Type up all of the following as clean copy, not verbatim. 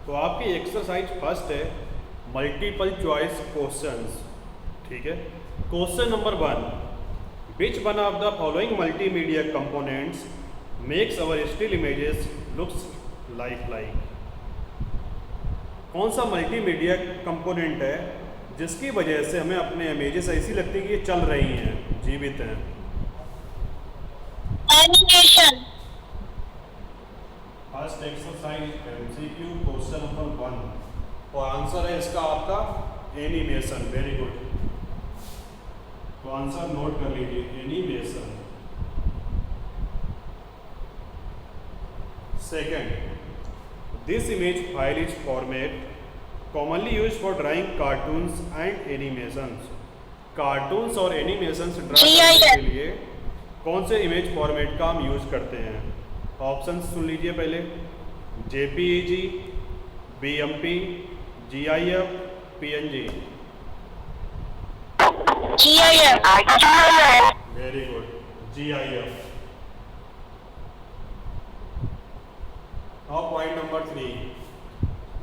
तो आपकी exercise first है मल्टीपल चॉइस क्वेश्चंस। ठीक है, question number 1, which one of the following multimedia components makes our still images looks like. कौन सा मल्टीमीडिया कंपोनेंट है जिसकी वजह से हमें अपने इमेजेस ऐसी लगती है कि ये चल रही हैं, जीवित हैं? Animation. First exercise MCQ question number 1 और आंसर है इसका आपका एनिमेशन। वेरी गुड, तो आंसर नोट कर लीजिए, animation. Second, this image file is format commonly use for drawing cartoons and animations. Cartoons और एनिमेशंस ड्रा करने के लिए कौन से इमेज फॉर्मेट का हम यूज करते हैं? ऑप्शन सुन लीजिए पहले, JPEG, BMP, GIF, PNG. Very good, GIF. Now point number 3,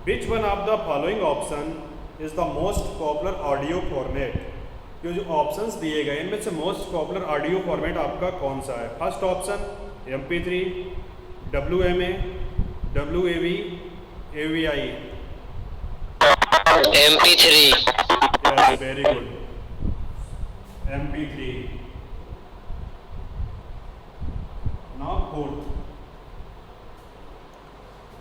which one of the following option is the most popular audio format. जो ऑप्शंस दिए गए इनमें से मोस्ट पॉपुलर ऑडियो फॉर्मेट आपका कौन सा है? First option MP3, WMA, WAV, AVI। MP3। Yes, very good, MP3। Now fourth,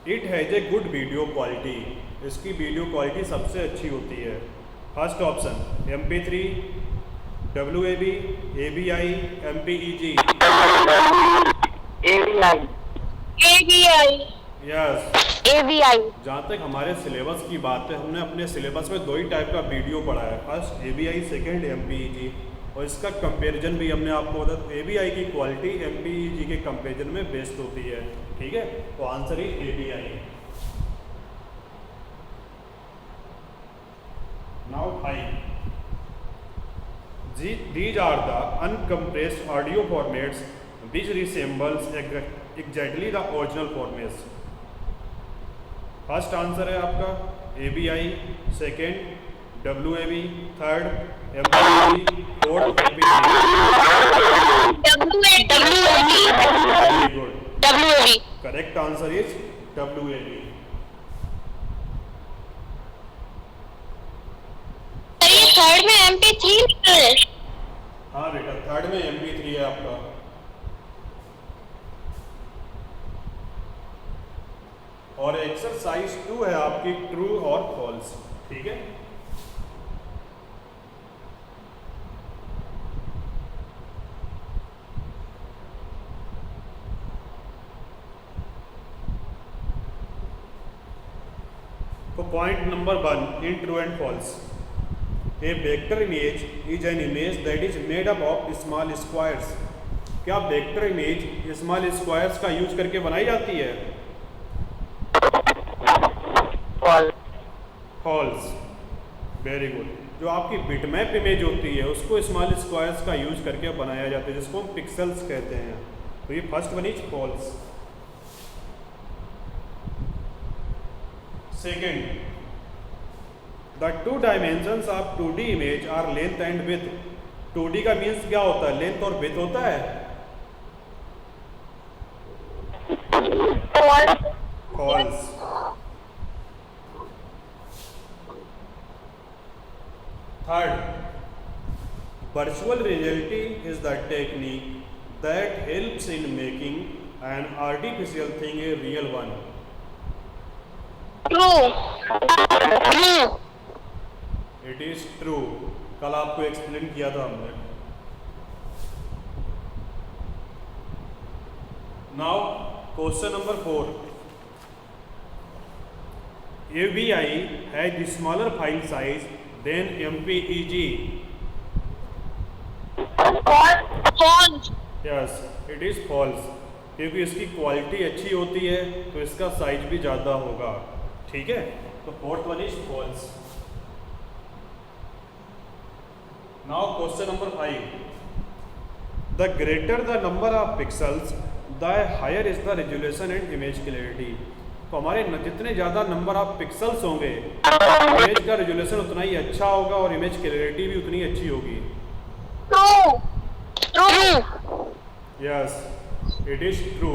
it has a good video quality। इसकी वीडियो क्वालिटी सबसे अच्छी होती है। First option MP3, WAV, AVI, MPEG। AVI। Yes, AVI। जहाँ तक हमारे सिलेबस की बात है, हमने अपने सिलेबस में 2 ही टाइप का वीडियो पढ़ा है, फर्स्ट AVI, सेकंड MPEG। और इसका कंपैरिजन भी हमने आपको बताया, AVI की क्वालिटी MPEG के कंपैरिजन में बेस्ट होती है। ठीक है, तो answer he AVI। Now 5, these are the uncompressed audio formats which resembles exactly the original formats। First answer है आपका AVI, second WAV, third MPEG, fourth MP3। Very good, WAV। Correct answer is WAV। Third में MP3 है। हाँ बेटा, third में MP3 है आपका। और एक्सरसाइज 2 है आपकी ट्रू और फॉल्स। ठीक है, तो point number 1 in true and false, a vector image is an image that is made up of small squares. क्या वेक्टर इमेज स्मॉल स्क्वायर्स का यूज करके बनाई जाती है? फॉल्स। वेरी गुड, जो आपकी बिटमैप इमेज होती है उसको स्मॉल स्क्वायर्स का यूज करके बनाया जाता है, जिसको हम पिक्सेल्स कहते हैं। तो ये first one is false. Second, the 2 dimensions of 2D image are length and width. 2D का मीन्स क्या होता है? लेंथ और विड्थ होता है। False. Third, virtual reality is the technique that helps in making an artificial thing a real one. True. It is true, कल आपको explain किया था हमने। Now question number 4, AVI has the smaller file size than MPEG। False. Yes, it is false, क्योंकि इसकी quality अच्छी होती है तो इसका साइज भी ज़्यादा होगा। ठीक है, तो fourth one is false. Now question number 5, the greater the number of pixels the higher is the resolution and image clarity. तो हमारे जितने ज़्यादा नंबर ऑफ पिक्सल्स होंगे इमेज का रेजोल्यूशन उतना ही अच्छा होगा और इमेज क्लैरिटी भी उतनी अच्छी होगी। True. Yes, it is true.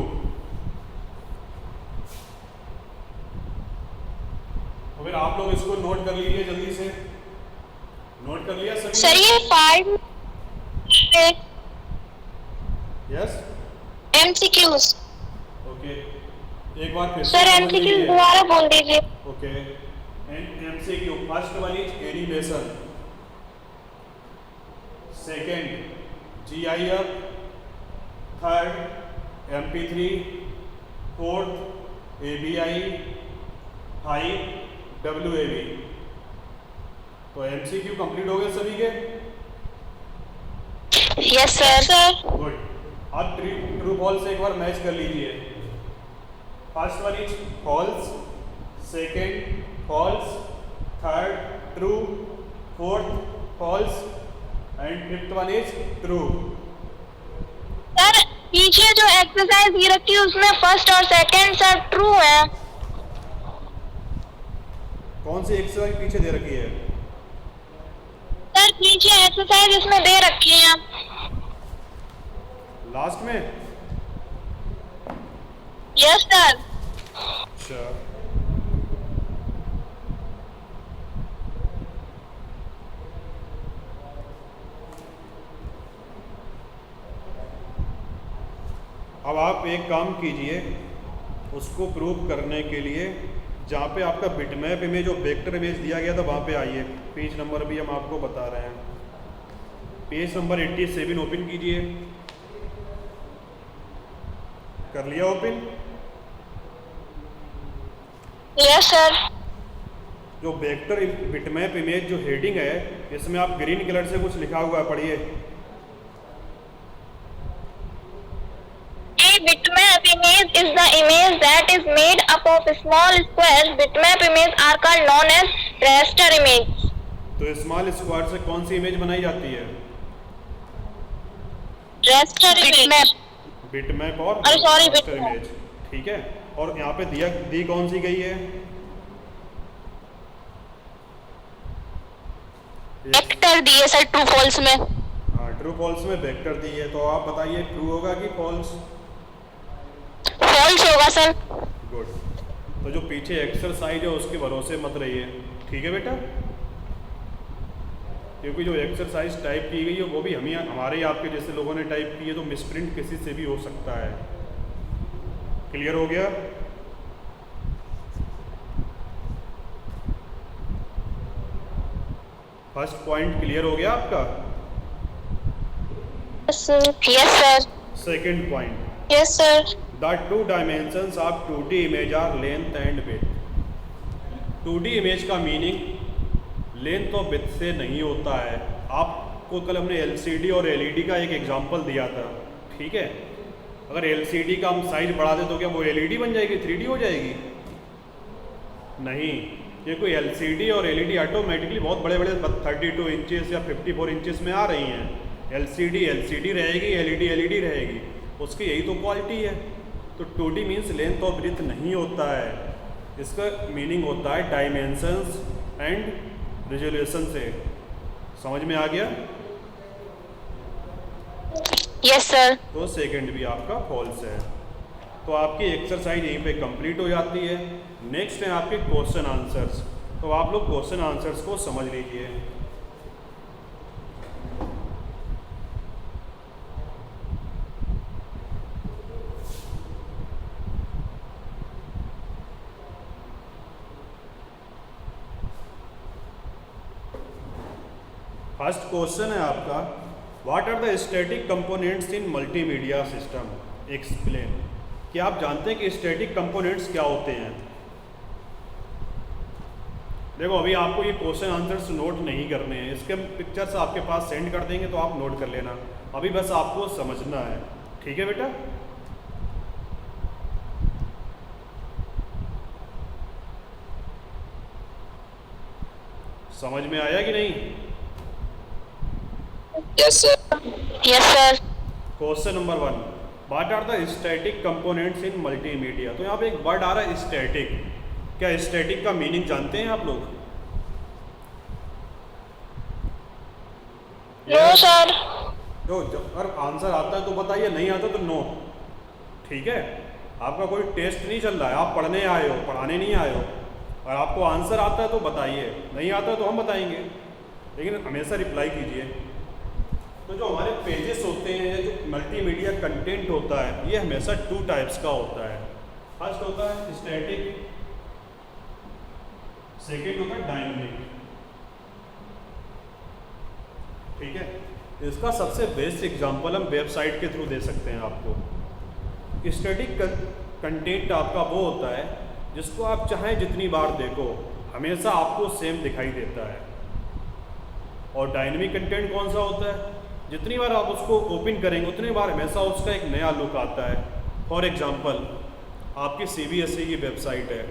तो फिर आप लोग इसको नोट कर लीजिए, जल्दी से नोट कर लिया सभी? सर ये 5 यस, MCQs। ओके, एक बार फिर सर MCQs दोबारा बोल दीजिए। Okay, MCQ first one is animation, second GIF, third MP3, fourth ABI, 5 WAV। तो MCQ कंप्लीट हो गए सभी के? Yes sir. गुड। अब ट्रू फॉल्स एक बार मैच कर लीजिए। First one is false, second false, third true, fourth false and fifth one is true. Sir पीछे जो एक्सरसाइज ये रखी है उसमें फर्स्ट और सेकंड सर ट्रू है। कौन सी एक्सरसाइज पीछे दे रखी है? सर पीछे एक्सरसाइज इसमें दे रखी है लास्ट में? Yes sir. अच्छा, अब आप एक काम कीजिए, उसको प्रूव करने के लिए जहाँ पे आपका बिटमैप इमेज और वेक्टर इमेज दिया गया था वहाँ पे आइए। पेज नंबर भी हम आपको बता रहे हैं। पेज नंबर 87 ओपन कीजिए। कर लिया ओपन? Yes sir. जो वेक्टर बिटमैप इमेज जो हेडिंग है, इसमें आप ग्रीन कलर से कुछ लिखा हुआ है, पढ़िए। A bitmap image is the image that is made up of small squares. Bitmap images are called known as raster image. तो स्मॉल स्क्वायर से कौन सी इमेज बनाई जाती है? Raster image. बिटमैप और अरे सॉरी, raster bitmap। इमेज, ठीक है। और यहाँ पे दी कौन सी गई है? वेक्टर दिए सर ट्रू फॉल्स में। हाँ, ट्रू फॉल्स में वेक्टर दी है। तो आप बताइए ट्रू होगा कि फॉल्स? फॉल्स होगा सर। गुड। तो जो पीछे एक्सरसाइज है उसके भरोसे मत रहिए, ठीक है बेटा? क्योंकि जो एक्सरसाइज टाइप की गई है वो भी हमारे ही आपके जैसे लोगों ने टाइप की है, तो मिसप्रिंट किसी से भी हो सकता है। क्लियर हो गया? फर्स्ट पॉइंट क्लियर हो गया आपका? Yes sir. Second point, yes sir. The two dimensions of 2D image are length and width. 2D image का मीनिंग लेंथ और विड्थ से नहीं होता है। आपको कल हमने LCD और LED का एक एग्जांपल दिया था, ठीक है? अगर LCD का हम साइज बढ़ा दें तो क्या वो LED बन जाएगी, 3D हो जाएगी? नहीं, ये कोई LCD और LED ऑटोमेटिकली बहुत बड़े बड़े 32 इंचेस या 54 इंचेस में आ रही हैं। LCD रहेगी, LED रहेगी, उसकी यही तो क्वालिटी है। तो 2D मीन्स लेंथ और ब्रीथ नहीं होता है, इसका मीनिंग होता है डायमेंशंस एंड रिजोल्यूशन से। समझ में आ गया? Yes sir. तो सेकंड भी आपका फॉल्स है। तो आपकी एक्सरसाइज यहीं पे कंप्लीट हो जाती है। नेक्स्ट है आपके क्वेश्चन आंसर्स। तो आप लोग क्वेश्चन आंसर्स को समझ लीजिए। फर्स्ट क्वेश्चन है आपका, what are the static components in multimedia system, explain. क्या आप जानते हैं कि स्टैटिक कंपोनेंट्स क्या होते हैं? देखो अभी आपको ये क्वेश्चन आंसर्स नोट नहीं करने हैं, इसके पिक्चर्स आपके पास सेंड कर देंगे तो आप नोट कर लेना। अभी बस आपको समझना है, ठीक है बेटा? समझ में आया कि नहीं? Yes sir. Yes sir. Question number 1, what are the static components in multimedia. तो यहाँ पे एक वर्ड आ रहा है स्टैटिक। क्या स्टैटिक का मीनिंग जानते हैं आप लोग? No sir. तो अगर आंसर आता है तो बताइए, नहीं आता तो नो। ठीक है, आपका कोई टेस्ट नहीं चल रहा है, आप पढ़ने आए हो, पढ़ाने नहीं आए हो। और आपको आंसर आता है तो बताइए, नहीं आता तो हम बताएंगे, लेकिन हमेशा रिप्लाई कीजिए। तो जो हमारे पेजेस होते हैं, जो मल्टीमीडिया कंटेंट होता है, ये हमेशा 2 टाइप्स का होता है। फर्स्ट होता है स्टैटिक, सेकेंड होता है डायनेमिक। ठीक है, इसका सबसे बेस्ट एग्जांपल हम वेबसाइट के थ्रू दे सकते हैं आपको। स्टैटिक कंटेंट आपका वो होता है जिसको आप चाहें जितनी बार देखो, हमेशा आपको सेम दिखाई देता है। और डायनेमिक कंटेंट कौन सा होता है? जितनी बार आप उसको ओपन करेंगे उतनी बार हमेशा उसका एक नया लुक आता है। फॉर एग्जांपल, आपकी CBSE की वेबसाइट है,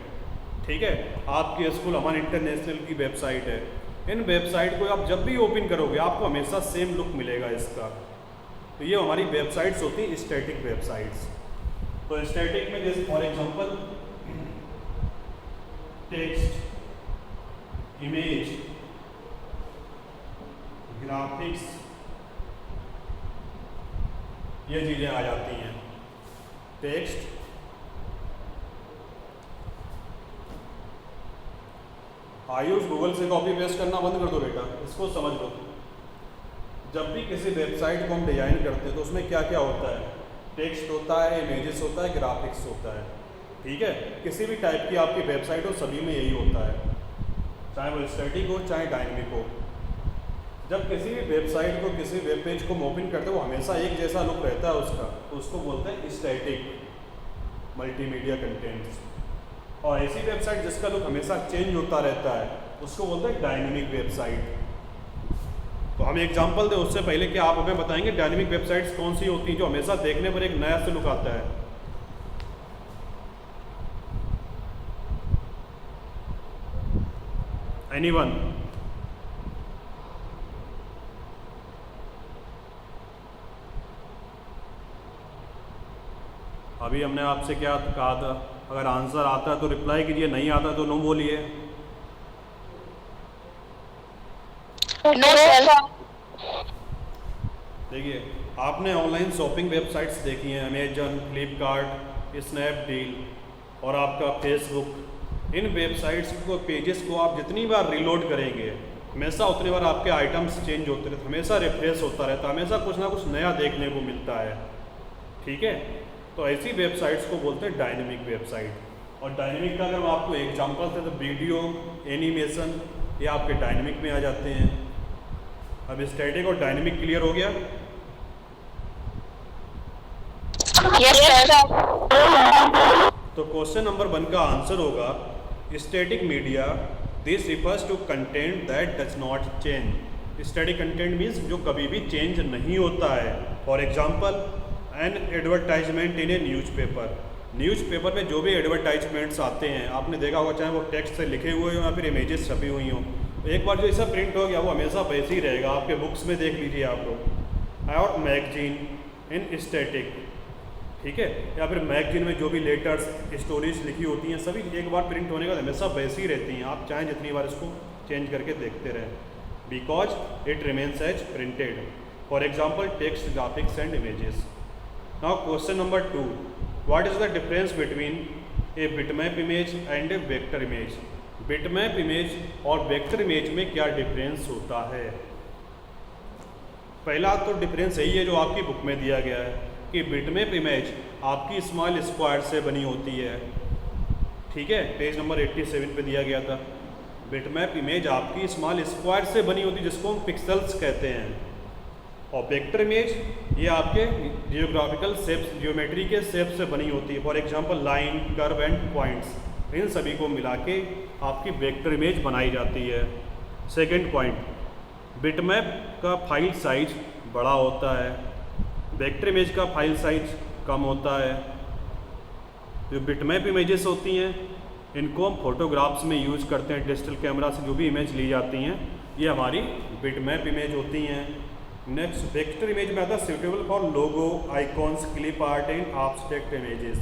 ठीक है, आपकी स्कूल अमन इंटरनेशनल की वेबसाइट है। इन वेबसाइट को आप जब भी ओपन करोगे आपको हमेशा सेम लुक मिलेगा इसका। तो ये हमारी वेबसाइट्स होती हैं स्टैटिक वेबसाइट्स। तो स्टैटिक में जैसे for example text, image, graphics, ये चीज़ें आ जाती हैं। टेक्स्ट, आयुष गूगल से कॉपी पेस्ट करना बंद कर दो बेटा, इसको समझ लो। जब भी किसी वेबसाइट को हम डिजाइन करते हैं तो उसमें क्या क्या होता है? टेक्स्ट होता है, इमेजेस होता है, ग्राफिक्स होता है। ठीक है, किसी भी टाइप की आपकी वेबसाइट हो सभी में यही होता है, चाहे वो स्टैटिक हो चाहे डायनेमिक हो। जब किसी भी वेबसाइट को, किसी वेब पेज को ओपन करते हो वो हमेशा एक जैसा लुक रहता है उसका, तो उसको बोलते हैं स्टैटिक मल्टीमीडिया कंटेंट्स। और ऐसी वेबसाइट जिसका लुक हमेशा चेंज होता रहता है उसको बोलते हैं डायनेमिक वेबसाइट। तो हम एग्जांपल दें उससे पहले कि आप हमें बताएंगे डायनेमिक वेबसाइट्स कौन सी होती हैं जो हमेशा देखने पर एक नया से लुक आता है। एनीवन? अभी हमने आपसे क्या कहा था, अगर आंसर आता है तो रिप्लाई कीजिए, नहीं आता तो नो बोलिए। No sir. देखिए, आपने ऑनलाइन शॉपिंग वेबसाइट्स देखी हैं, अमेजन, फ्लिपकार्ट, स्नैपडील और आपका फेसबुक। इन वेबसाइट्स को, पेजेस को आप जितनी बार रीलोड करेंगे हमेशा उतनी बार आपके आइटम्स चेंज होते रहते, हमेशा रिफ्रेश होता रहता है, हमेशा कुछ ना कुछ नया देखने को मिलता है। ठीक है, तो ऐसी वेबसाइट्स को बोलते हैं डायनेमिक वेबसाइट। और डायनेमिक का अगर मैं आपको एग्जांपल दें तो वीडियो, एनिमेशन, ये आपके डायनेमिक में आ जाते हैं। अब स्टैटिक और डायनेमिक क्लियर हो गया? Yes sir. तो क्वेश्चन नंबर 1 का आंसर होगा static media, this refers to content that does not change. Static content means जो कभी भी चेंज नहीं होता है। For example, an advertisement in a newspaper. Newspaper में जो भी एडवर्टाइजमेंट्स आते हैं आपने देखा होगा, चाहे वो टेक्स्ट से लिखे हुए हो या फिर इमेजेस छपी हुई हों, तो एक बार जो ऐसा प्रिंट हो गया वो हमेशा वैसे ही रहेगा। आपके बुक्स में देख लीजिए आप लोग, और मैगजीन इन स्टैटिक, ठीक है, या फिर मैगजीन में जो भी लेटर्स, स्टोरीज लिखी होती हैं सभी एक बार प्रिंट होने के बाद हमेशा वैसी ही रहती हैं, आप चाहें जितनी बार इसको चेंज करके देखते रहें, because it remains as printed. For example text, graphics and images. Now question number 2, what is the difference between a bitmap image and a vector image. Bitmap image और वेक्टर इमेज में क्या difference होता है? पहला तो difference यही है जो आपकी बुक में दिया गया है कि बिटमैप इमेज आपकी स्मॉल स्क्वायर से बनी होती है। ठीक है, पेज नंबर 87 पे दिया गया था। बिटमैप इमेज आपकी स्मॉल स्क्वायर से बनी होती है जिसको हम पिक्सेल्स कहते हैं। और वेक्टर इमेज ये आपके जियोग्राफिकल शेप्स, ज्योमेट्री के शेप से बनी होती है। For example line, curve and points, इन सभी को मिला के आपकी वेक्टर इमेज बनाई जाती है। सेकंड पॉइंट, बिटमैप का फाइल साइज बड़ा होता है, वेक्टर इमेज का फाइल साइज कम होता है। जो बिटमैप इमेजेस होती हैं इनको हम फोटोग्राफ्स में यूज़ करते हैं, डिजिटल कैमरा से जो भी इमेज ली जाती हैं ये हमारी बिटमैप इमेज होती हैं। नेक्स्ट वेक्टर इमेज में आता है suitable for logo, icons, clip art and abstract images.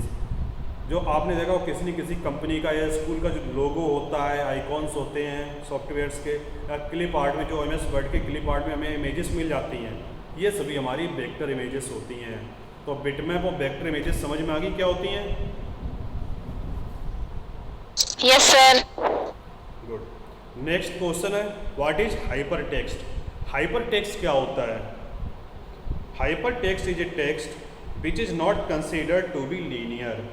जो आपने देखा हो किसी न किसी कंपनी का या स्कूल का जो लोगो होता है, आइकॉन्स होते हैं सॉफ्टवेयर्स के, या क्लिप आर्ट में जो MS वर्ड के क्लिप आर्ट में हमें इमेजेस मिल जाती हैं, ये सभी हमारी वेक्टर इमेजेस होती हैं। तो बिटमैप और वेक्टर इमेजेस समझ में आ गई क्या होती हैं? Yes sir. Good. Next question है what is hyper text. Hyper text क्या होता है? Hyper text is a text which is not considered to be linear.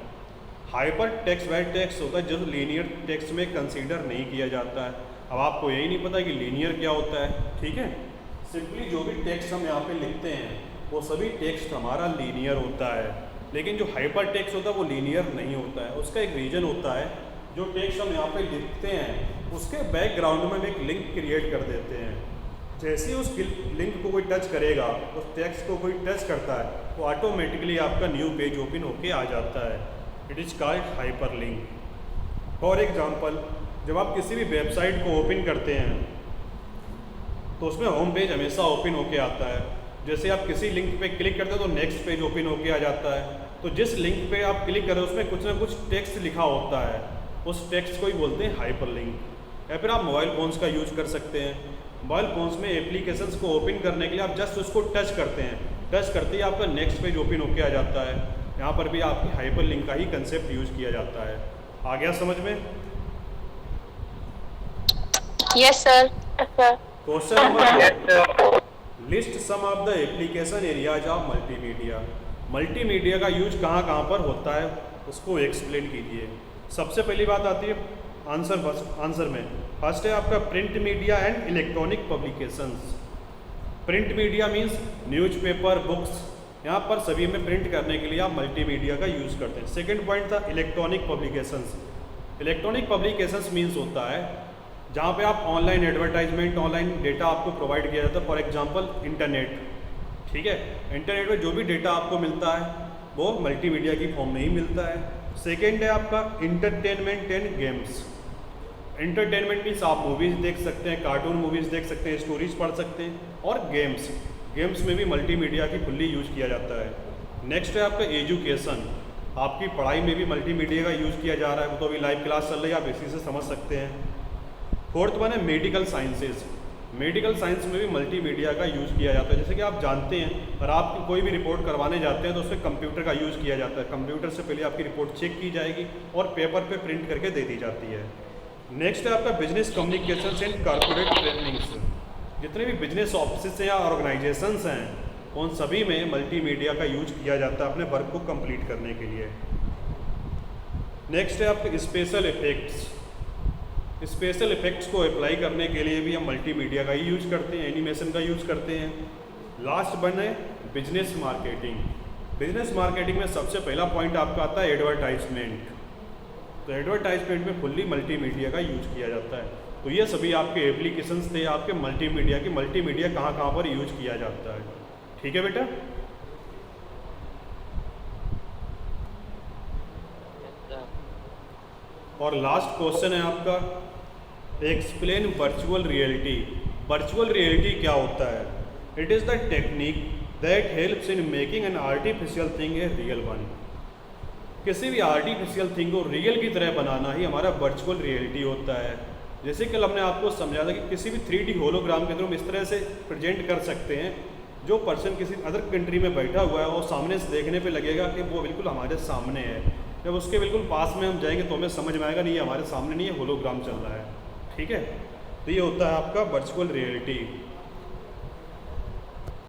Hyper text वह टेक्स्ट होता है जो लीनियर टेक्स्ट में कंसीडर नहीं किया जाता है। अब आपको यही नहीं पता कि लीनियर क्या होता है, ठीक है। सिंपली जो भी टेक्स्ट हम यहाँ पे लिखते हैं वो सभी टेक्स्ट हमारा लीनियर होता है, लेकिन जो हाइपर टेक्स्ट होता है वो लीनियर नहीं होता है। उसका एक रीज़न होता है, जो टेक्स्ट हम यहाँ पे लिखते हैं उसके बैकग्राउंड में हम एक लिंक क्रिएट कर देते हैं। जैसे ही उस लिंक को कोई टच करेगा, उस टेक्स्ट को कोई टच करता है, तो ऑटोमेटिकली आपका न्यू पेज ओपन होके आ जाता है। It is called hyper link. For example, जब आप किसी भी वेबसाइट को ओपन करते हैं तो उसमें होम पेज हमेशा ओपन होके आता है। जैसे आप किसी लिंक पे क्लिक करते हो तो नेक्स्ट पेज ओपन होके आ जाता है। तो जिस लिंक पे आप क्लिक करें उसमें कुछ ना कुछ टेक्स्ट लिखा होता है, उस टेक्स्ट को ही बोलते हैं हाइपर लिंक। या फिर आप मोबाइल फ़ोन्स का यूज़ कर सकते हैं। मोबाइल फ़ोन्स में एप्लीकेशंस को ओपन करने के लिए आप जस्ट उसको टच करते हैं, टच करते ही आपका नेक्स्ट पेज ओपन होके आ जाता है। यहाँ पर भी आपकी हाइपर लिंक का ही कंसेप्ट यूज़ किया जाता है। आ गया समझ में? Yes sir. Question number 2, list some of the application areas of multimedia. Multimedia का यूज कहाँ कहाँ पर होता है उसको एक्सप्लेन कीजिए। सबसे पहली बात आती है आंसर में। फर्स्ट है आपका print media and electronic publications. Print media means newspaper, books, यहाँ पर सभी में प्रिंट करने के लिए आप मल्टीमीडिया का यूज़ करते हैं। सेकंड पॉइंट था electronic publications. Electronic publications means होता है जहाँ पे आप ऑनलाइन एडवर्टाइजमेंट, ऑनलाइन डेटा आपको प्रोवाइड किया जाता है। फॉर एग्जांपल इंटरनेट, ठीक है। इंटरनेट में जो भी डेटा आपको मिलता है वो मल्टीमीडिया की फॉर्म में ही मिलता है। सेकेंड है आपका entertainment and games. Entertainment means आप मूवीज़ देख सकते हैं, कार्टून मूवीज़ देख सकते हैं, स्टोरीज पढ़ सकते हैं। और गेम्स में भी मल्टीमीडिया की फुल्ली यूज़ किया जाता है। नेक्स्ट है आपका एजुकेशन। आपकी पढ़ाई में भी मल्टीमीडिया का यूज़ किया जा रहा है। वो तो अभी लाइव क्लास चल रही है, आप इसी से समझ सकते हैं। फोर्थ वन है मेडिकल साइंसेज। मेडिकल साइंस में भी मल्टीमीडिया का यूज़ किया जाता है। जैसे कि आप जानते हैं, और आप कोई भी रिपोर्ट करवाने जाते हैं तो उसमें कंप्यूटर का यूज़ किया जाता है। कंप्यूटर से पहले आपकी रिपोर्ट चेक की जाएगी और पेपर पे प्रिंट करके दे दी जाती है। नेक्स्ट है आपका business communication and corporate trainings. जितने भी बिजनेस ऑफिस हैं या ऑर्गेनाइजेशंस हैं उन सभी में मल्टीमीडिया का यूज किया जाता है अपने वर्क को कंप्लीट करने के लिए। नेक्स्ट है आपके स्पेशल इफेक्ट्स। स्पेशल इफेक्ट्स को अप्लाई करने के लिए भी हम मल्टीमीडिया का ही यूज करते हैं, एनिमेशन का यूज करते हैं। लास्ट वन है बिजनेस मार्केटिंग। बिजनेस मार्केटिंग में सबसे पहला पॉइंट आपका आता है एडवर्टाइजमेंट। तो एडवर्टाइजमेंट में फुल्ली मल्टीमीडिया का यूज किया जाता है। तो ये सभी आपके एप्लीकेशंस थे आपके मल्टीमीडिया की। मल्टीमीडिया कहाँ कहाँ पर यूज किया जाता है, ठीक है बेटा। और लास्ट क्वेश्चन है आपका explain virtual reality. Virtual reality क्या होता है? It is the technique that helps in making an artificial thing a real one. किसी भी आर्टिफिशियल थिंग को रियल की तरह बनाना ही हमारा वर्चुअल रियलिटी होता है। जैसे कल हमने आपको समझाया था कि किसी भी 3D होलोग्राम के थ्रू हम इस तरह से प्रेजेंट कर सकते हैं, जो पर्सन किसी अदर कंट्री में बैठा हुआ है और सामने से देखने पे लगेगा कि वो बिल्कुल हमारे सामने है। जब उसके बिल्कुल पास में हम जाएंगे तो हमें समझ में आएगा नहीं, ये हमारे सामने नहीं है, होलोग्राम चल रहा है, ठीक है। तो ये होता है आपका वर्चुअल रियलिटी।